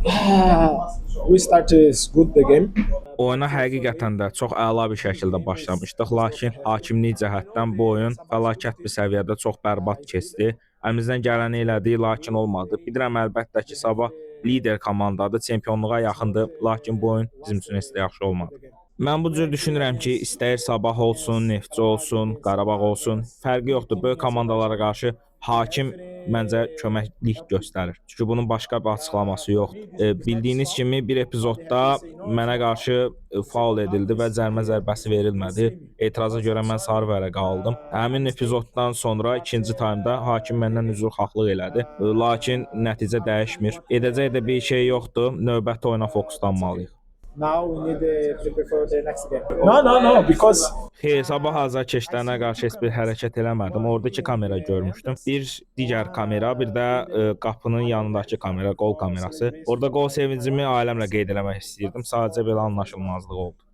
We started good the game. Oyuna həqiqətən də çox əla bir şəkildə başlamışdıq, lakin hakimlik cəhətdən bu oyun fəlakət bir səviyyədə çox bərbad keçdi. Əlimizdən gələni elədik, lakin olmadı. Bilirəm əlbəttə ki, sabah lider komandadır, çempionluğa yaxındır, lakin bu oyun bizim üçün heç də yaxşı olmadı. Mən bu cür düşünürəm ki, istəyir Sabah olsun, Neftçi olsun, Qarabağ olsun, fərqi yoxdur. Böyük komandalara qarşı hakim məncə köməklik göstərir. Çünki bunun başqa bir açıqlaması yoxdur. Bildiyiniz kimi bir epizodda mənə qarşı faul edildi və cərimə zərbəsi verilmədi. Etiraza görə mən sarı vərəq aldım. Həmin epizoddan sonra ikinci taymda hakim məndən üzr xahlıq elədi. Lakin nəticə dəyişmir. Edəcək də bir şey yoxdur. Növbəti oyuna fokuslanmalıyıq. Now we need to prepare for the next game. No, because Xeyr, sabah azarkeşlərinə qarşı heç bir hərəkət eləmədim. Orada iki kamera görmüşdüm. Bir digər kamera, bir də qapının yanındakı kamera, qol kamerası. Orada qol sevincimi ailəmlə qeyd eləmək istəyirdim. Sadəcə belə anlaşılmazlıq oldu.